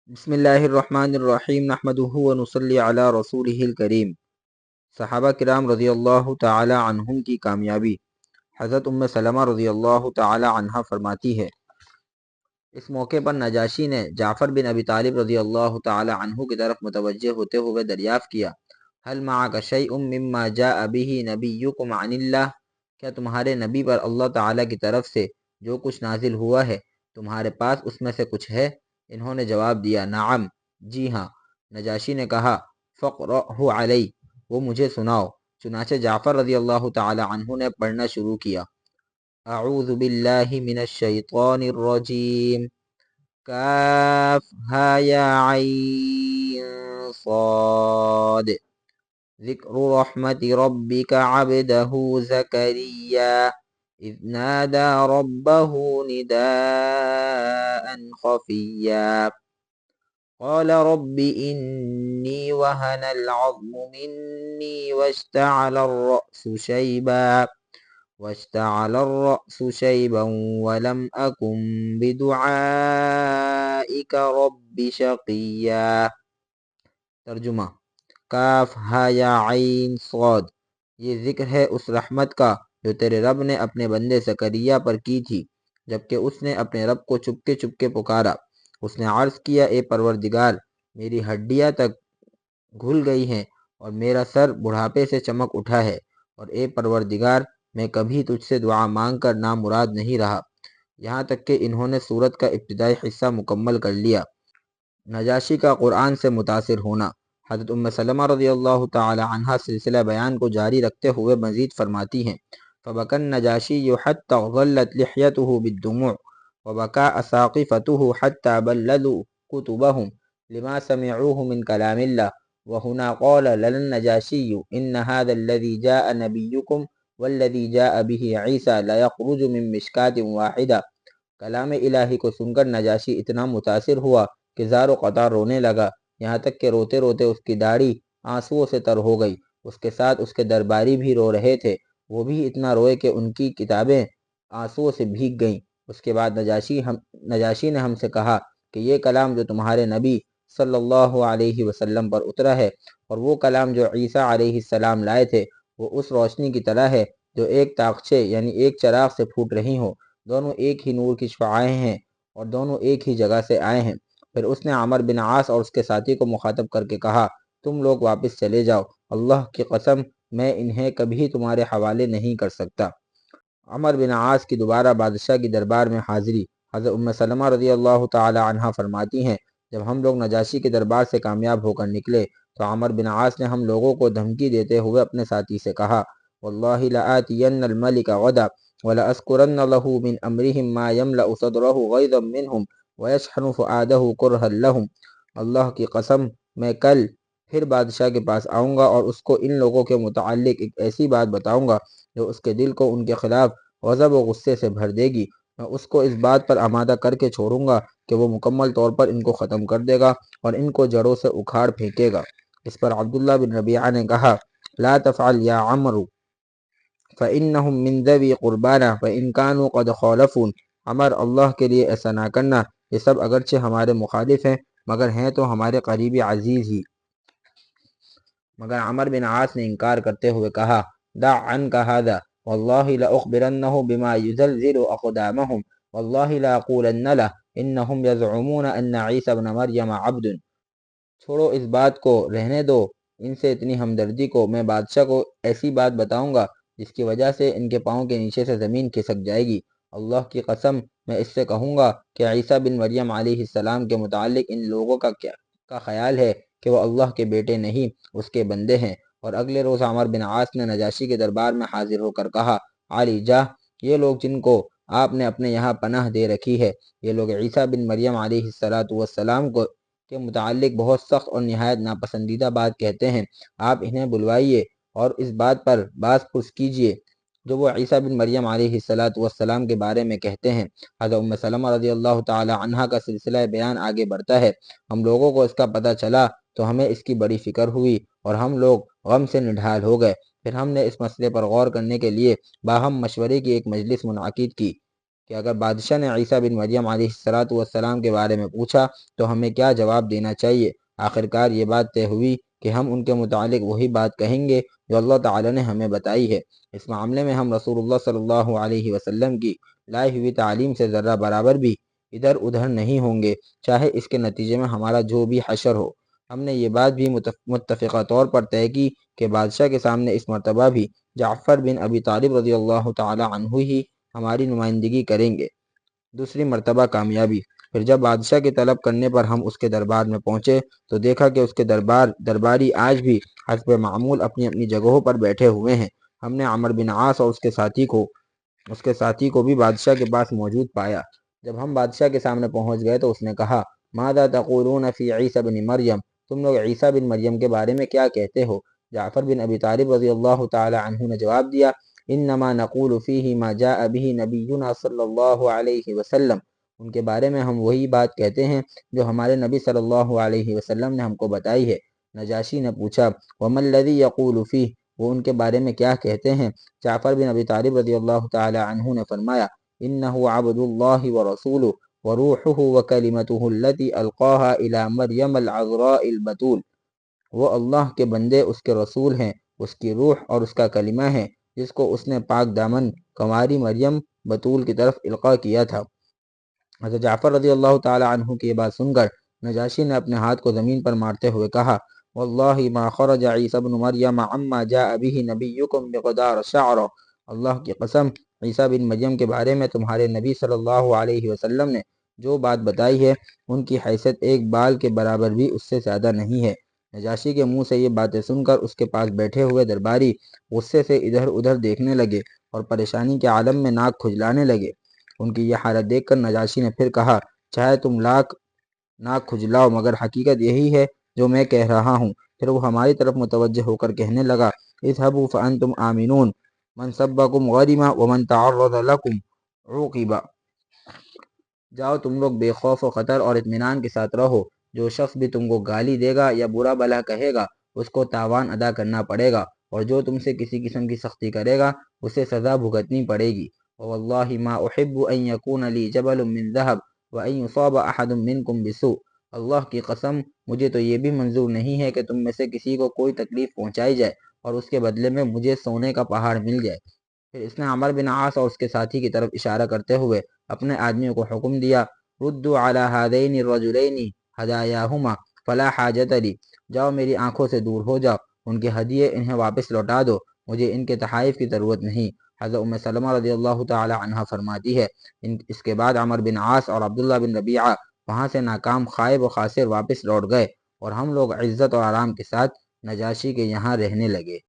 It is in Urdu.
بسم اللہ الرحمن الرحیم نحمدہ ونصلی علی رسولہ الکریم۔ صحابہ کرام رضی اللہ تعالی عنہم کی کامیابی۔ حضرت ام سلمہ رضی اللہ تعالی عنہا فرماتی ہے، اس موقع پر نجاشی نے جعفر بن ابی طالب رضی اللہ تعالی عنہ کی طرف متوجہ ہوتے ہوئے دریافت کیا، هل معک شیء مما جاء به نبیکم عن اللہ، کیا تمہارے نبی پر اللہ تعالی کی طرف سے جو کچھ نازل ہوا ہے تمہارے پاس اس میں سے کچھ ہے؟ انہوں نے جواب دیا، نعم، جی ہاں۔ نجاشی نے کہا، فقرأہ علی، وہ مجھے سناؤ۔ چنانچہ جعفر رضی اللہ تعالی عنہ نے پڑھنا شروع کیا، اعوذ باللہ من الشیطان الرجیم، کاف ہا یا عین صاد، ذکر رحمت ربک عبدہ زکریا اذ نادى ربه نداء خفيا قال رب إني وهن العظم مني واشتعل الرأس شيبا ولم أكن بدعائك رب شقيا۔ ترجمہ، کاف ہا یا عین صاد، یہ ذکر ہے اس رحمت کا جو تیرے رب نے اپنے بندے زکریا پر کی تھی جبکہ اس نے اپنے رب کو چپکے چپکے پکارا۔ اس نے عرض کیا، اے پروردگار، میری ہڈیاں تک گھل گئی ہیں اور میرا سر بڑھاپے سے چمک اٹھا ہے، اور اے پروردگار، میں کبھی تجھ سے دعا مانگ کر نامراد نہیں رہا۔ یہاں تک کہ انہوں نے سورت کا ابتدائی حصہ مکمل کر لیا۔ نجاشی کا قرآن سے متاثر ہونا۔ حضرت ام سلمہ رضی اللہ تعالی عنہ سلسلہ بیان کو جاری رکھتے ہوئے مزید فرماتی ہیں، فبکى النجاشی حتى ظلت لحيته بالدموع وبكى اساقفته حتى بللوا كتبهم لما سمعوه من كلام الله، وهنا قال لنا النجاشي ان هذا الذي جاء نبيكم والذي جاء به عيسى لا يخرج من مشكاة واحدة۔ کلام الہی کو سن کر نجاشی اتنا متاثر ہوا کہ زار و قطار رونے لگا، یہاں تک کہ روتے روتے اس کی داڑھی آنسوؤں سے تر ہو گئی۔ اس کے ساتھ اس کے درباری بھی رو رہے تھے، وہ بھی اتنا روئے کہ ان کی کتابیں آنسوؤں سے بھیگ گئیں۔ اس کے بعد نجاشی نے ہم سے کہا کہ یہ کلام جو تمہارے نبی صلی اللہ علیہ وسلم پر اترا ہے اور وہ کلام جو عیسیٰ علیہ السلام لائے تھے، وہ اس روشنی کی طرح ہے جو ایک طاقچے یعنی ایک چراغ سے پھوٹ رہی ہوں۔ دونوں ایک ہی نور کی شعاعیں ہیں اور دونوں ایک ہی جگہ سے آئے ہیں۔ پھر اس نے عمر بن عاص اور اس کے ساتھی کو مخاطب کر کے کہا، تم لوگ واپس چلے جاؤ، اللہ کی قسم میں انہیں کبھی تمہارے حوالے نہیں کر سکتا۔ عمر بن عاص کی دوبارہ بادشاہ کی دربار میں حاضری۔ حضرت ام سلمہ رضی اللہ تعالی عنہ فرماتی ہیں، جب ہم لوگ نجاشی کے دربار سے کامیاب ہو کر نکلے تو عمر بن عاص نے ہم لوگوں کو دھمکی دیتے ہوئے اپنے ساتھی سے کہا، واللہ لآتین الملک غدا وَلَأَذْكُرَنَّ لَهُ مِنْ أَمْرِهِمْ مَا يَمْلَأُ صَدْرَهُ غَيْظًا مِّنْهُمْ وَيَشْحَنُ فُؤَادَهُ كُرْهًا لَهُمْ۔ اللہ کی قسم میں کل پھر بادشاہ کے پاس آؤں گا اور اس کو ان لوگوں کے متعلق ایک ایسی بات بتاؤں گا جو اس کے دل کو ان کے خلاف غضب و غصے سے بھر دے گی۔ میں اس کو اس بات پر آمادہ کر کے چھوڑوں گا کہ وہ مکمل طور پر ان کو ختم کر دے گا اور ان کو جڑوں سے اکھاڑ پھینکے گا۔ اس پر عبداللہ بن ربیعہ نے کہا، لا تفعل یا عمرو فَإِنَّهُمْ مِنْ ذَوِي قُرْبَانَا وَإِنْ كَانُوا قَدْ خَالَفُونَ۔ عمر، اللہ کے لیے ایسا نہ کرنا، یہ سب اگرچہ ہمارے مخالف ہیں مگر ہیں تو ہمارے قریبی عزیز ہی۔ مگر عمر بن عاص نے انکار کرتے ہوئے کہا، دع عنک ھذا واللہ لأخبرنہ بما یزلزل اقدامہم واللہ لأقولن لہ انہم یزعمون ان عیسی ابن مریم عبد۔ چھوڑو اس بات کو، رہنے دو ان سے اتنی ہمدردی کو، میں بادشاہ کو ایسی بات بتاؤں گا جس کی وجہ سے ان کے پاؤں کے نیچے سے زمین کھسک جائے گی۔ اللہ کی قسم میں اس سے کہوں گا کہ عیسیٰ بن مریم علیہ السلام کے متعلق ان لوگوں کا خیال ہے کہ وہ اللہ کے بیٹے نہیں، اس کے بندے ہیں۔ اور اگلے روز عمر بن عاص نے نجاشی کے دربار میں حاضر ہو کر کہا، علی جاہ، یہ لوگ جن کو آپ نے اپنے یہاں پناہ دے رکھی ہے، یہ لوگ عیسیٰ بن مریم علیہ السلام کے متعلق بہت سخت اور نہایت ناپسندیدہ بات کہتے ہیں۔ آپ انہیں بلوائیے اور اس بات پر باز پرس کیجئے جو وہ عیسیٰ بن مریم علیہ السلام کے بارے میں کہتے ہیں۔ حضرت ام سلمہ رضی اللہ تعالی عنہ کا سلسلہ بیان آگے بڑھتا ہے، ہم لوگوں کو اس کا پتہ چلا تو ہمیں اس کی بڑی فکر ہوئی اور ہم لوگ غم سے نڈھال ہو گئے۔ پھر ہم نے اس مسئلے پر غور کرنے کے لیے باہم مشورے کی ایک مجلس منعقد کی۔ کہ اگر بادشاہ نے عیسیٰ بن مریم علیہ السلام کے بارے میں پوچھا تو ہمیں کیا جواب دینا چاہیے۔ آخرکار یہ بات طے ہوئی کہ ہم ان کے متعلق وہی بات کہیں گے جو اللہ تعالیٰ نے ہمیں بتائی ہے۔ اس معاملے میں ہم رسول اللہ صلی اللہ علیہ وسلم کی لائی ہوئی تعلیم سے ذرہ برابر بھی ادھر ادھر نہیں ہوں گے، چاہے اس کے نتیجے میں ہمارا جو بھی حشر ہو۔ ہم نے یہ بات بھی متفقہ طور پر طے کی کہ بادشاہ کے سامنے اس مرتبہ بھی جعفر بن ابی طالب رضی اللہ تعالی عنہ ہی ہماری نمائندگی کریں گے۔ دوسری مرتبہ کامیابی۔ پھر جب بادشاہ کی طلب کرنے پر ہم اس کے دربار میں پہنچے تو دیکھا کہ اس کے درباری آج بھی حسب معمول اپنی اپنی جگہوں پر بیٹھے ہوئے ہیں۔ ہم نے عمرو بن عاص اور اس کے ساتھی کو بھی بادشاہ کے پاس موجود پایا۔ جب ہم بادشاہ کے سامنے پہنچ گئے تو اس نے کہا، ماذا تقولون فی عیسی بن مریم، تم لوگ عیسیٰ بن مریم کے بارے میں کیا کہتے ہو؟ جعفر بن ابی طالب رضی اللہ تعالی عنہ نے جواب دیا، انما نقول فیہ ما جاء به نبینا صلی اللہ علیہ وسلم، ان کے بارے میں ہم وہی بات کہتے ہیں جو ہمارے نبی صلی اللہ علیہ وسلم نے ہم کو بتائی ہے۔ نجاشی نے پوچھا، وما الذی یقول فیہ، وہ ان کے بارے میں کیا کہتے ہیں؟ جعفر بن ابی طالب رضی اللہ تعالی عنہ نے فرمایا، انہ عبد اللہ ورسولہ وروحہ وکلمتہ التی القاہا الی مریم العذراء البتول، وہ اللہ کے بندے، اس کے رسول ہیں، اس کی روح اور اس کا کلمہ ہے جس کو اس نے پاک دامن کنواری مریم بتول کی طرف القاء کیا تھا۔ حضرت جعفر رضی اللہ تعالی عنہ کی یہ بات سن کر نجاشی نے اپنے ہاتھ کو زمین پر مارتے ہوئے کہا، واللہ ما خرج عیسی بن مریم عما جاء به نبیکم بقدار شعرہ، اللہ کی قسم عیسیٰ بن مریم کے بارے میں تمہارے نبی صلی اللہ علیہ وسلم نے جو بات بتائی ہے ان کی حیثیت ایک بال کے برابر بھی اس سے زیادہ نہیں ہے۔ نجاشی کے منہ سے یہ باتیں سن کر اس کے پاس بیٹھے ہوئے درباری غصے سے ادھر ادھر دیکھنے لگے اور پریشانی کے عالم میں ناک کھجلانے لگے۔ ان کی یہ حالت دیکھ کر نجاشی نے پھر کہا، چاہے تم ناک کھجلاؤ مگر حقیقت یہی ہے جو میں کہہ رہا ہوں۔ پھر وہ ہماری طرف متوجہ ہو کر کہنے لگا، اذهبوا فانتم آمنون، من سبکم غرم ومن تعرض لکم عوقب، جاؤ تم لوگ بے خوف و خطر اور اطمینان کے ساتھ رہو، جو شخص بھی تم کو گالی دے گا یا برا بھلا کہے گا اس کو تاوان ادا کرنا پڑے گا، اور جو تم سے کسی قسم کی سختی کرے گا اسے سزا بھگتنی پڑے گی۔ واللہ ما احب ان یکون لی جبل من ذہب وان یصاب احد منکم بسوء، اللہ کی قسم مجھے تو یہ بھی منظور نہیں ہے کہ تم میں سے کسی کو کوئی تکلیف پہنچائی جائے اور اس کے بدلے میں مجھے سونے کا پہاڑ مل جائے۔ پھر اس نے عمرو بن عاص اور اس کے ساتھی کی طرف اشارہ کرتے ہوئے اپنے آدمیوں کو حکم دیا، ردوا علی ہذین الرجلین ہدایاہما فلا حاجت لی، جاؤ میری آنکھوں سے دور ہو جاؤ، ان کے ہدیے انہیں واپس لوٹا دو، مجھے ان کے تحائف کی ضرورت نہیں۔ حضرت ام سلمہ رضی اللہ تعالی عنہ فرماتی ہے، اس کے بعد عمرو بن عاص اور عبداللہ بن ربیعہ وہاں سے ناکام خائب و خاسر واپس لوٹ گئے اور ہم لوگ عزت اور آرام کے ساتھ نجاشی کے یہاں رہنے لگے۔